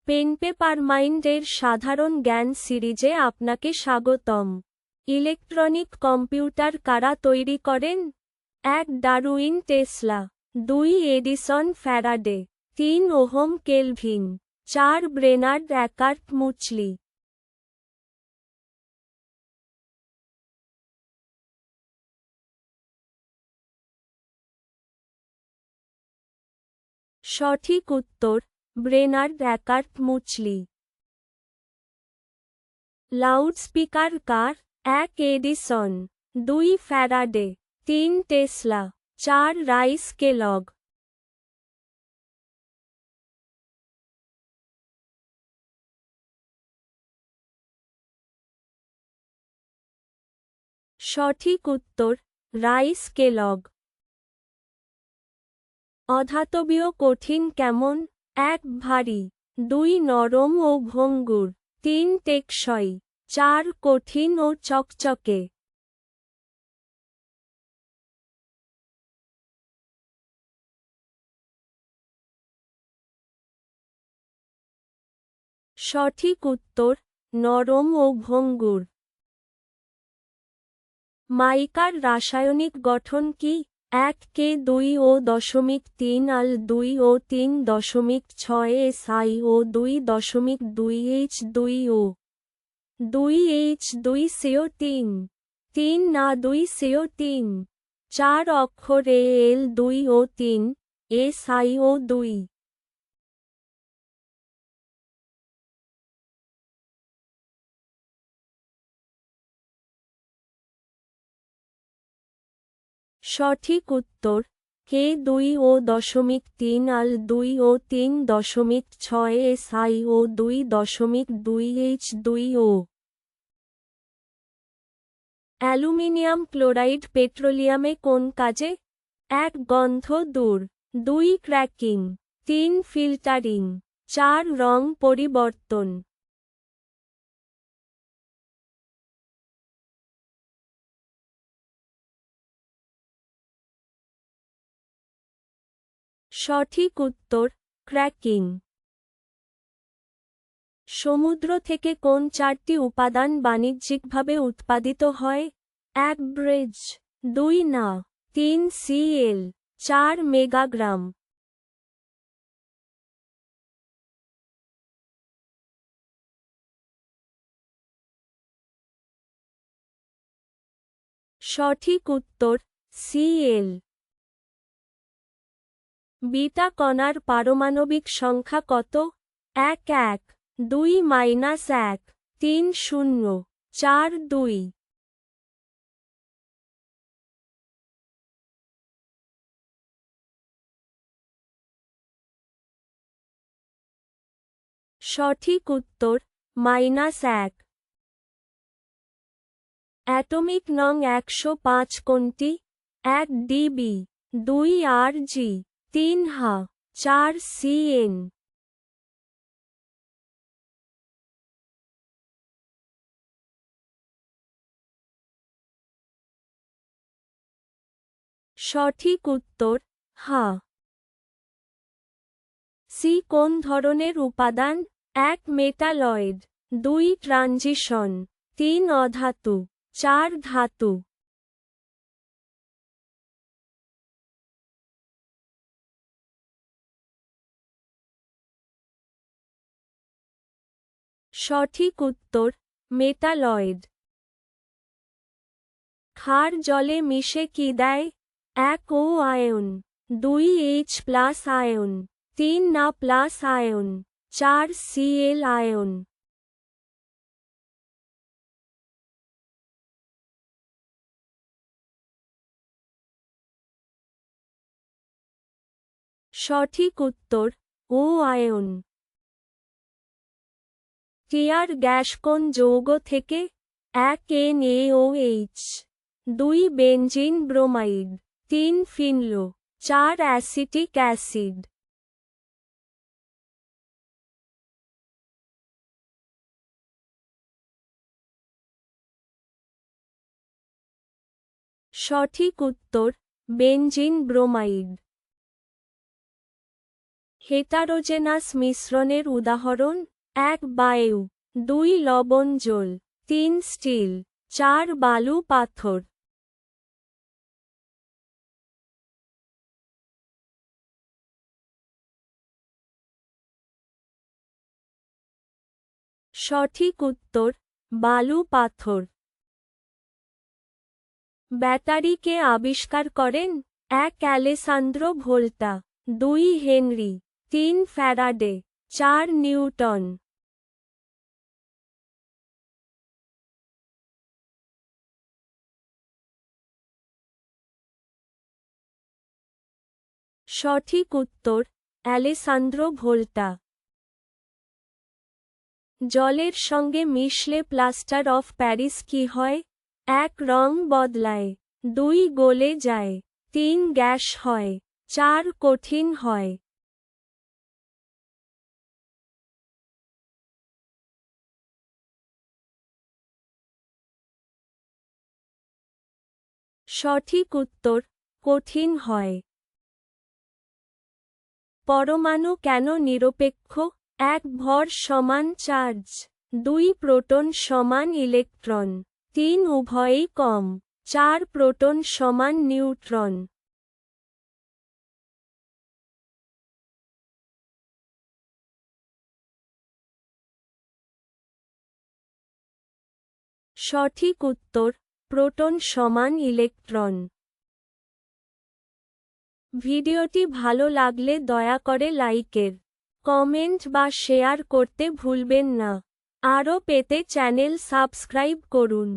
Pen paper mind এর সাধারণ জ্ঞান সিরিজে আপনাকে স্বাগতম। ইলেকট্রনিক কম্পিউটার কারা তৈরি করেন? 1. Darwin Tesla. 2. Edison Faraday. 3. Ohm Kelvin. 4. Brainerd Eckert Mauchly. সঠিক উত্তর ব্রেনার্ড অ্যাকার্ট মুচলি। লাউডস্পিকার কার? 1. Edison. 2. Faraday. 3. Tesla. 4. Rice Kellogg. সঠিক উত্তর রাইস কেলগ। অধাতবীয় কঠিন কেমন? 1. ভারী। 2. নরম ও ভঙ্গুর। 3. টেকসই। 4. কঠিন ও চকচকে। সঠিক উত্তর নরম ও ভঙ্গুর। মাইকার রাসায়নিক গঠন কি? 1. K2O.3 Al 2 ও 3.6 Si ও 2.2 H2O 2 H2CO3 3 না 2 CO3 4 অক্ষর Al 2 ও 3 SiO 2। সঠিক উত্তর K2O.3 Al 2 ও 3.6 Si ও 2.2 H2O। অ্যালুমিনিয়াম ক্লোরাইড পেট্রোলিয়ামে কোন কাজে? 1. গন্ধ দূর। 2. ক্র্যাকিং। 3. ফিল্টারিং। 4. রং পরিবর্তন। সঠিক উত্তর ক্র্যাকিং। সমুদ্র থেকে কোন 4টি উপাদান বাণিজ্যিকভাবে উৎপাদিত হয়? 1. ব্রেজ। 2. না। 3. Cl। 4. মেগাগ্রাম। সঠিক উত্তর Cl। বিটা কণার পারমাণবিক সংখ্যা কত? 1 1 2 -1 3 0 4 2। সঠিক উত্তর -1। অ্যাটমিক নং 105 কোনটি? 1. ডিবি। 2. আরজি। 3. হা। 4. সিএন। সঠিক উত্তর হা। সি কোন ধরনের উপাদান? 1. মেটালয়েড। 2. ট্রানজিশন। 3. অধাতু। 4. ধাতু। সঠিক উত্তর মেটালয়েড। ক্ষার জলে মিশে কি দেয়? 1. ও আয়ন। 2. H+ ion. 3. না প্লাস আয়ন। 4. Cl ion. সঠিক উত্তর ও আয়ন। টিয়ার গ্যাস কোন যৌগ থেকে? 1. NaOH। 2. Benzene bromide. 3. ফিনলো। 4. Acetic acid. সঠিক উত্তর বেনজিন ব্রোমাইড। হেটারোজেনাস মিশ্রণের উদাহরণ: 1 বায়ু, 2 লবণ জল, 3 স্টিল, 4 বালু পাথর। সঠিক উত্তর বালু পাথর। ব্যাটারি কে আবিষ্কার করেন? 1 অ্যালেসান্দ্রো ভোল্টা, 2 হেনরি, 3 ফ্যারাডে, 4 নিউটন। সঠিক উত্তর অ্যালেসান্দ্রো ভোল্টা। জলের সঙ্গে মিশলে প্লাস্টার অফ প্যারিস কি হয়? 1 রং বদলায়, 2 গলে যায়, 3 গ্যাস হয়, 4 কঠিন হয়। সঠিক উত্তর কঠিন হয়। পরমাণু কেন নিরপেক্ষ? 1 ভর সমান চার্জ, 2 প্রোটন সমান ইলেকট্রন, 3 উভয়ই কম, 4 প্রোটন সমান নিউট্রন। সঠিক উত্তর প্রোটন সমান ইলেকট্রন। ভিডিওটি ভালো লাগলে দয়া করে লাইকের, কমেন্ট বা শেয়ার করতে ভুলবেন না। আরও পেতে চ্যানেল সাবস্ক্রাইব করুন।